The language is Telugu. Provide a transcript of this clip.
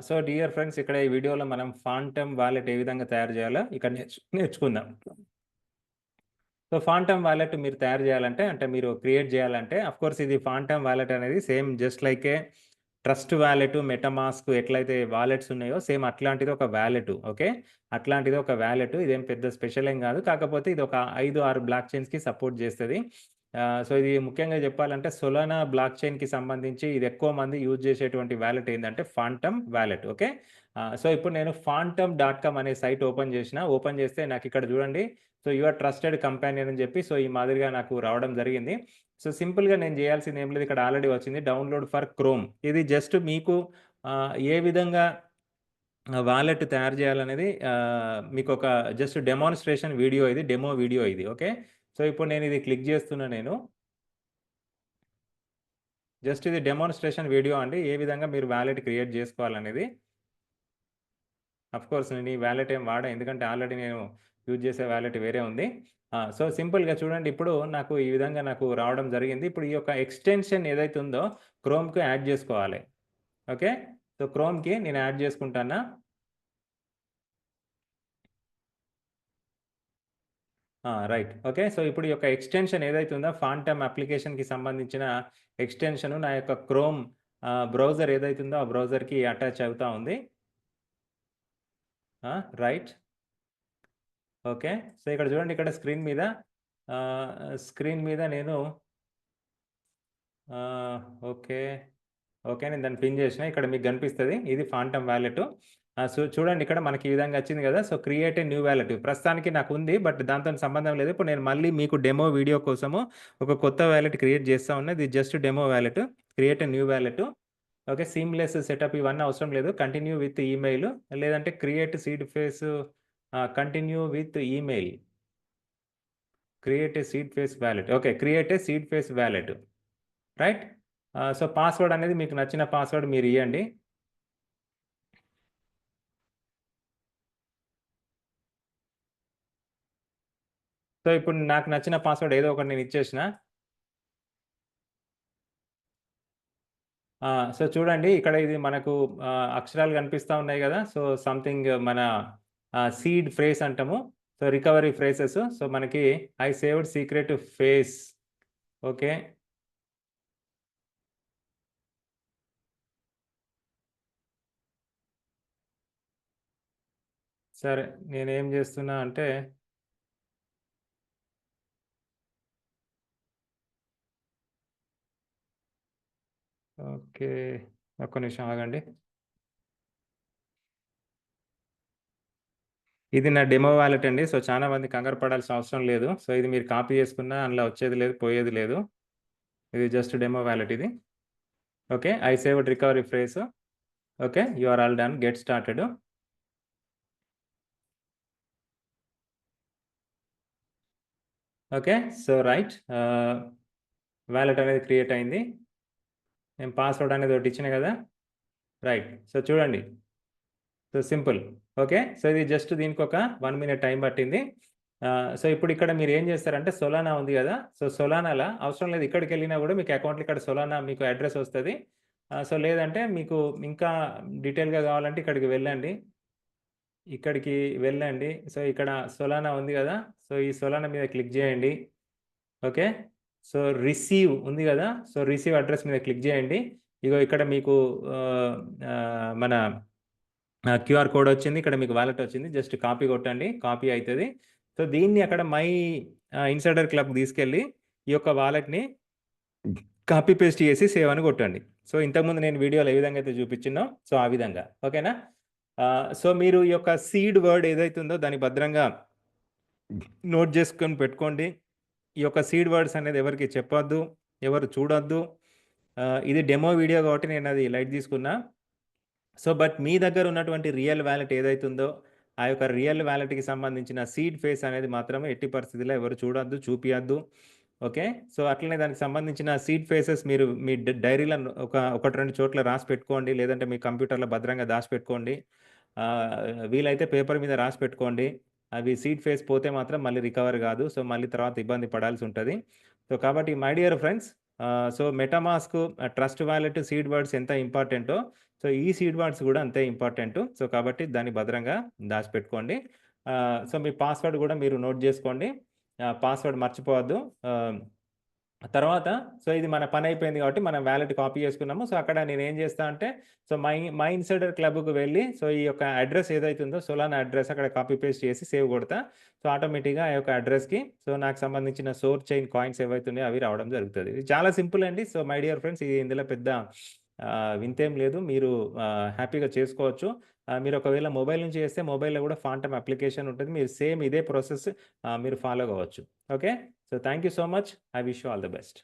సో డియర్ ఫ్రెండ్స్, ఇక్కడ ఈ వీడియోలో మనం ఫాంటమ్ వాలెట్ ఏ విధంగా తయారు చేయాలో ఇక్కడ నేర్చుకుందాం. సో ఫాంటమ్ వాలెట్ మీరు తయారు చేయాలంటే, అంటే మీరు క్రియేట్ చేయాలంటే, కోర్స్ ఇది ఫాంటమ్ వాలెట్ అనేది సేమ్ జస్ట్ లైక్ ఏ ట్రస్ట్ వాలెట్, మెటామాస్క్ ఎట్లయితే వాలెట్స్ ఉన్నాయో సేమ్ అట్లాంటిది ఒక వాలెట్. ఓకే, అట్లాంటిది ఒక వాలెట్. ఇదేం పెద్ద స్పెషల్ ఏం కాదు. కాకపోతే ఇది ఒక 5-6 బ్లాక్ చైన్స్కి సపోర్ట్ చేస్తుంది. సో ఇది ముఖ్యంగా చెప్పాలంటే సొలానా బ్లాక్ చైన్కి సంబంధించి ఇది ఎక్కువ మంది యూజ్ చేసేటువంటి వాలెట్ ఏంటంటే ఫాంటమ్ వాలెట్. ఓకే, సో ఇప్పుడు నేను phantom.com అనే సైట్ ఓపెన్ చేస్తే నాకు ఇక్కడ చూడండి. సో యువర్ ట్రస్టెడ్ కంపానియన్ అని చెప్పి సో ఈ మాదిరిగా నాకు రావడం జరిగింది. సో సింపుల్గా నేను చేయాల్సింది ఏం లేదు, ఇక్కడ ఆల్రెడీ వచ్చింది డౌన్లోడ్ ఫర్ క్రోమ్. ఇది జస్ట్ మీకు ఏ విధంగా వాలెట్ తయారు చేయాలనేది మీకు ఒక జస్ట్ డెమాన్స్ట్రేషన్ వీడియో, ఇది డెమో వీడియో ఇది. ఓకే, సో ఇప్పుడు నేను ఇది క్లిక్ చేస్తున్నా. నేను జస్ట్ ఇది డెమాన్స్ట్రేషన్ వీడియో అండి, ఏ విధంగా మీరు వాలెట్ క్రియేట్ చేసుకోవాలనేది. కోర్స్ నేను ఈ వాలెట్ ఏం వాడా, ఎందుకంటే ఆల్రెడీ నేను యూజ్ చేసే వాలెట్ వేరే ఉంది. సో సింపుల్గా చూడండి, ఇప్పుడు నాకు ఈ విధంగా నాకు రావడం జరిగింది. ఇప్పుడు ఈ యొక్క ఎక్స్టెన్షన్ ఏదైతే ఉందో క్రోమ్కి యాడ్ చేసుకోవాలి. ఓకే, సో క్రోమ్కి నేను యాడ్ చేసుకుంటానా. రైట్. ఓకే, సో ఇప్పుడు ఈ యొక్క ఎక్స్టెన్షన్ ఏదైతే ఉందో ఫాంటమ్ అప్లికేషన్కి సంబంధించిన ఎక్స్టెన్షన్ నా యొక్క క్రోమ్ బ్రౌజర్ ఏదైతే ఉందో ఆ బ్రౌజర్కి అటాచ్ అవుతా ఉంది. రైట్. ఓకే, సో ఇక్కడ చూడండి, ఇక్కడ స్క్రీన్ మీద నేను ఓకే, ఓకే నేను దాన్ని పిన్ చేసిన. ఇక్కడ మీకు కనిపిస్తుంది, ఇది ఫాంటమ్ వాలెట్. సో చూడండి, ఇక్కడ మనకి ఈ విధంగా వచ్చింది కదా. So create a new wallet ప్రస్తుతానికి నాకు ఉంది, బట్ దాంతో సంబంధం లేదు. ఇప్పుడు నేను మళ్ళీ మీకు డెమో వీడియో కోసము ఒక కొత్త వాలెట్ క్రియేట్ చేస్తా ఉన్నా. ఇది just demo wallet, create a new wallet. Okay, seamless setup ఇవన్నీ అవసరం లేదు. కంటిన్యూ విత్ ఈమెయిల్, లేదంటే create seed face, continue with email, create a seed face wallet. Okay, create a seed face wallet. Right. So password అనేది మీకు నచ్చిన పాస్వర్డ్ మీరు ఇవ్వండి. సో ఇప్పుడు నాకు నచ్చిన పాస్వర్డ్ ఏదో ఒకటి నేను ఇచ్చేసిన. సో చూడండి, ఇక్కడ ఇది మనకు అక్షరాలు కనిపిస్తా ఉన్నాయి కదా. సో సంథింగ్ మన సీడ్ ఫ్రేస్ అంటాము. So recovery phrases. సో మనకి I saved secret phrase. Okay, సరే నేనేం చేస్తున్నా అంటే ఓకే, ఒక్క నిమిషం ఆగండి. ఇది నా డెమో వాలెట్ అండి. సో చాలా మంది కంగారు పడాల్సిన అవసరం లేదు. సో ఇది మీరు కాపీ చేసుకున్నా అందులో వచ్చేది లేదు, పోయేది లేదు. ఇది జస్ట్ డెమో వాలెట్ ఇది. Okay, I saved recovery phrase. Okay, you are all done, get started. Okay, so right, wallet అనేది క్రియేట్ అయింది. నేను పాస్వర్డ్ అనేది ఒకటి ఇచ్చిన కదా. రైట్, సో చూడండి, సో సింపుల్. ఓకే, సో ఇది జస్ట్ దీనికి ఒక 1 మినిట్ టైం పట్టింది. సో ఇప్పుడు ఇక్కడ మీరు ఏం చేస్తారంటే సొలానా ఉంది కదా. సో సొలానాలో అవసరం లేదు, ఇక్కడికి వెళ్ళినా కూడా మీకు అకౌంట్లో ఇక్కడ సొలానా మీకు అడ్రస్ వస్తుంది. సో లేదంటే మీకు ఇంకా డీటెయిల్గా కావాలంటే ఇక్కడికి వెళ్ళండి. సో ఇక్కడ సొలానా ఉంది కదా. సో ఈ సొలానా మీద క్లిక్ చేయండి. ఓకే, సో రిసీవ్ ఉంది కదా. సో రిసీవ్ అడ్రస్ మీద క్లిక్ చేయండి. ఇగో ఇక్కడ మీకు మన క్యూఆర్ కోడ్ వచ్చింది, ఇక్కడ మీకు వాలెట్ వచ్చింది. జస్ట్ కాపీ కొట్టండి, కాపీ అవుతుంది. సో దీన్ని అక్కడ మై ఇన్సైడర్ క్లబ్ తీసుకెళ్ళి ఈ యొక్క వాలెట్ని కాపీ పేస్ట్ చేసి సేవ్ అని కొట్టండి. సో ఇంతకుముందు నేను వీడియోలో ఏ విధంగా అయితే చూపించినో సో ఆ విధంగా. ఓకేనా. సో మీరు ఈ యొక్క సీడ్ వర్డ్ ఏదైతే ఉందో దాన్ని భద్రంగా నోట్ చేసుకొని పెట్టుకోండి. ఈ యొక్క సీడ్ వర్డ్స్ అనేది ఎవరికి చెప్పొద్దు, ఎవరు చూడొద్దు. ఇది డెమో వీడియో కాబట్టి నేను అది లైట్ తీసుకున్నా. సో బట్ మీ దగ్గర ఉన్నటువంటి రియల్ వాలెట్ ఏదైతే ఉందో ఆ యొక్క రియల్ వాలెట్కి సంబంధించిన సీడ్ ఫేస్ అనేది మాత్రమే ఎట్టి పరిస్థితుల్లో ఎవరు చూడొద్దు, చూపియద్దు. ఓకే, సో అట్లనే దానికి సంబంధించిన సీడ్ ఫేసెస్ మీరు మీ డైరీలో ఒకటి రెండు చోట్ల రాసి పెట్టుకోండి, లేదంటే మీ కంప్యూటర్లో భద్రంగా దాచిపెట్టుకోండి. వీలైతే పేపర్ మీద రాసి పెట్టుకోండి. అవి సీడ్ ఫేస్ పోతే మాత్రం మళ్ళీ రికవర్ కాదు. సో మళ్ళీ తర్వాత ఇబ్బంది పడాల్సి ఉంటుంది. సో కాబట్టి my dear friends, so MetaMask, trust wallet, seed words ఎంత ఇంపార్టెంటో, సో ఈ సీడ్ వర్డ్స్ గూడా అంతే ఇంపార్టెంటు. సో కాబట్టి దాన్ని భద్రంగా దాచిపెట్టుకోండి. సో మీ పాస్వర్డ్ గూడా మీరు నోట్ జేసుకోండి. పాస్వర్డ్ మర్చిపోవద్దు. తర్వాత సో ఇది మన పనయిపోయింది కాబట్టి మనం వాలెట్ కాపీ చేసుకున్నాము. సో అక్కడ నేనేం చేస్తా అంటే సో మై ఇన్సైడర్ క్లబ్‌కి వెళ్ళి సో ఈ యొక్క అడ్రెస్ ఏదైతే ఉందో సోలానా అడ్రెస్ అక్కడ కాపీ పేస్ట్ చేసి సేవ్ కొడతా. సో ఆటోమేటిక్‌గా ఆ యొక్క అడ్రెస్‌కి సో నాకు సంబంధించిన సోర్ చైన్ కాయిన్స్ ఏవైతే ఉన్నాయో అవి రావడం జరుగుతది. ఇది చాలా సింపుల్ అండి. సో మై డియర్ ఫ్రెండ్స్, ఇది ఇందులో పెద్ద వింతేం లేదు. మీరు హ్యాపీగా చేసుకోవచ్చు. మీరు ఒకవేళ మొబైల్ నుంచి చేస్తే మొబైల్‌లో కూడా ఫాంటమ్ అప్లికేషన్ ఉంటుంది. మీరు సేమ్ ఇదే ప్రాసెస్ మీరు ఫాలో కావచ్చు. Okay. So thank you so much. I wish you all the best.